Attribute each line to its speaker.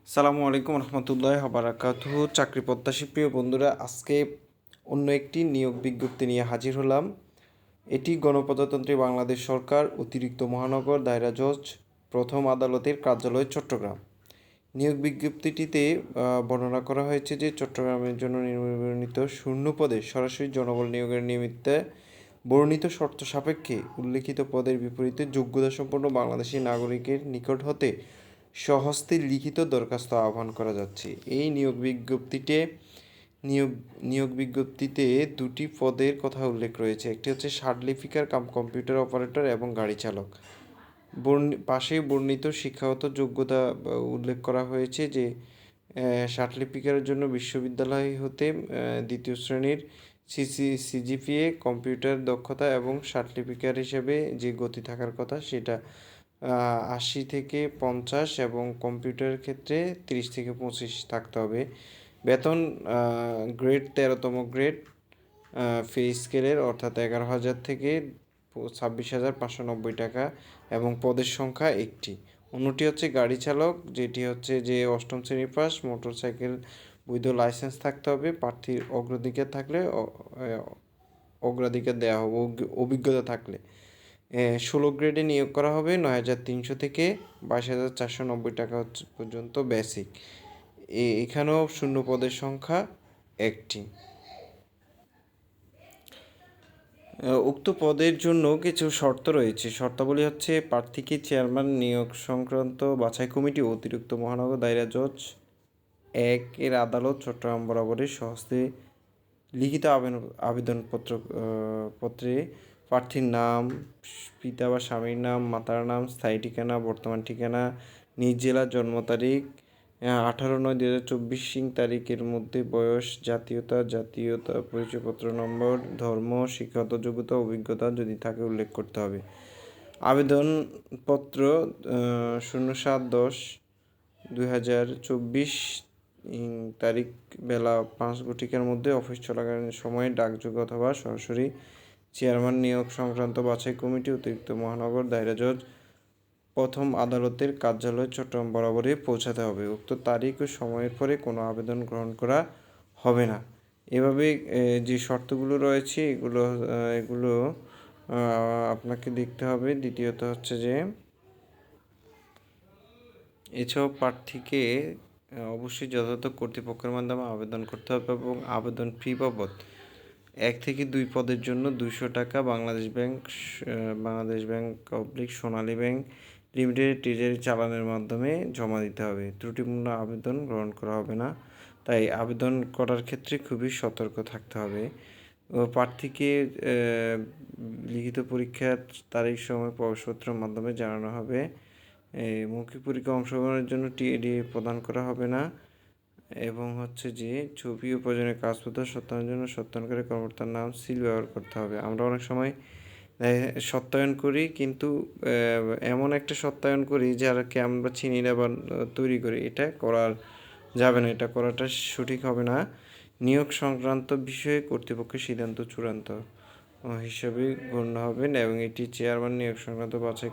Speaker 1: সালামু আলাইকুম রহমতুল্লাহ বারাকাতুহু। চাকরি প্রত্যাশী প্রিয় বন্ধুরা, আজকে অন্য একটি নিয়োগ বিজ্ঞপ্তি নিয়ে হাজির হলাম। এটি গণপ্রজাতন্ত্রী বাংলাদেশ সরকার অতিরিক্ত মহানগর দায়রা জজ প্রথম আদালতের কার্যালয় চট্টগ্রাম। নিয়োগ বিজ্ঞপ্তিটিতে বর্ণনা করা হয়েছে যে চট্টগ্রামের জন্য নির্বাচিত শূন্য পদে সরাসরি জনবল নিয়োগের নিমিত্তে বর্ণিত শর্ত সাপেক্ষে উল্লিখিত পদের বিপরীতে যোগ্যতাসম্পন্ন বাংলাদেশি নাগরিকের নিকট হতে স্বহস্তে লিখিত দরখাস্ত আহ্বান করা যাচ্ছে। এই নিয়োগ বিজ্ঞপ্তিতে দুটি পদের কথা উল্লেখ রয়েছে। একটি হচ্ছে সার্টিফিকার কাম কম্পিউটার অপারেটর এবং গাড়ি চালক। পাশেই বর্ণিত শিক্ষাগত যোগ্যতা উল্লেখ করা হয়েছে যে সার্টিফিকারের জন্য বিশ্ববিদ্যালয় হতে দ্বিতীয় শ্রেণীর সিজিপিএ, কম্পিউটার দক্ষতা এবং সার্টিফিকার হিসেবে যে গতি থাকার কথা সেটা 80 থেকে 50 এবং কম্পিউটারের ক্ষেত্রে 30 থেকে 25 থাকতে হবে। বেতন গ্রেড 13তম গ্রেড পে স্কেলের অর্থাৎ 11,000 থেকে 26,590 টাকা এবং পদের সংখ্যা একটি। অন্যটি হচ্ছে গাড়ি চালক, যেটি হচ্ছে যে 8ম শ্রেণী পাস, মোটরসাইকেল বৈধ লাইসেন্স থাকতে হবে। প্রার্থীর অগ্রাধিকার থাকলে অগ্রাধিকার দেওয়া হবে অভিজ্ঞতা থাকলে। 16 গ্রেডে নিয়োগ করা হবে 9,300 থেকে 22,490 টাকা পর্যন্ত বেসিক। এখানেও শূন্য পদের সংখ্যা একটি। উক্ত পদের জন্য কিছু শর্ত রয়েছে। শর্তাবলী হচ্ছে প্রার্থীকে চেয়ারম্যান নিয়োগ সংক্রান্ত বাছাই কমিটি অতিরিক্ত মহানগর দায়রা জজ 1 এর আদালত চট্টগ্রাম বরাবরের স্বহস্তে লিখিত পত্রে প্রার্থীর নাম, পিতা বা স্বামীর নাম, মাতার নাম, স্থায়ী ঠিকানা, বর্তমান ঠিকানা, নিজ জেলার জন্ম তারিখ, 18/9/2024 তারিখের মধ্যে বয়স, জাতীয়তা পরিচয়পত্র নম্বর, ধর্ম, শিক্ষাগত যোগ্যতা, অভিজ্ঞতা যদি থাকে উল্লেখ করতে হবে। আবেদনপত্র 07/10/2024 তারিখ বেলা 5 ঘটিকার মধ্যে অফিস চলাকালীন সময়ে ডাকযোগে অথবা সরাসরি চেয়ারম্যান নিয়োগ সংক্রান্ত বাছাই কমিটি অতিরিক্ত মহানগর দায়রা জজ প্রথম আদালতের কার্যালয় চট্টগ্রাম বরাবরে পৌঁছাতে হবে। উক্ত তারিখ ও সময়ের পরে কোনো আবেদন গ্রহণ করা হবে না। এভাবে যে শর্তগুলো রয়েছে এগুলো আপনাকে দেখতে হবে। দ্বিতীয়ত হচ্ছে যে এছাড়াও প্রার্থীকে অবশ্যই যথাযথ কর্তৃপক্ষের মাধ্যমে আবেদন করতে হবে এবং আবেদন ফি বাবদ 1 থেকে 2 পদের জন্য 200 টাকা বাংলাদেশ ব্যাংক সোনালী ব্যাংক লিমিটেড ট্রেজারি চালানের মাধ্যমে জমা দিতে হবে। ত্রুটিপূর্ণ আবেদন গ্রহণ করা হবে না। তাই আবেদন করার ক্ষেত্রে খুবই সতর্ক থাকতে হবে। প্রার্থীকে লিখিত পরীক্ষার তারিখ সময় প্রবেশপত্রের মাধ্যমে জানানো হবে। মৌখিক পরীক্ষায় অংশগ্রহণের জন্য টিএডি প্রদান করা হবে না এবং হচ্ছে যে ছবি ও প্রয়োজনীয় কাগজপত্র সত্যায়নের জন্য সত্যায়নকারী কর্মকর্তার নাম সিল ব্যবহার করতে হবে। আমরা অনেক সময় সত্যায়ন করি, কিন্তু এমন একটা সত্যায়ন করি যারাকে আমরা চিনি না বা তৈরি করি, এটা করার যাবে না, এটা করাটা সঠিক হবে না। নিয়োগ সংক্রান্ত বিষয়ে কর্তৃপক্ষের সিদ্ধান্ত চূড়ান্ত হিসেবে গণ্য হবেন এবং এটি চেয়ারম্যান নিয়োগ সংক্রান্ত বাছাই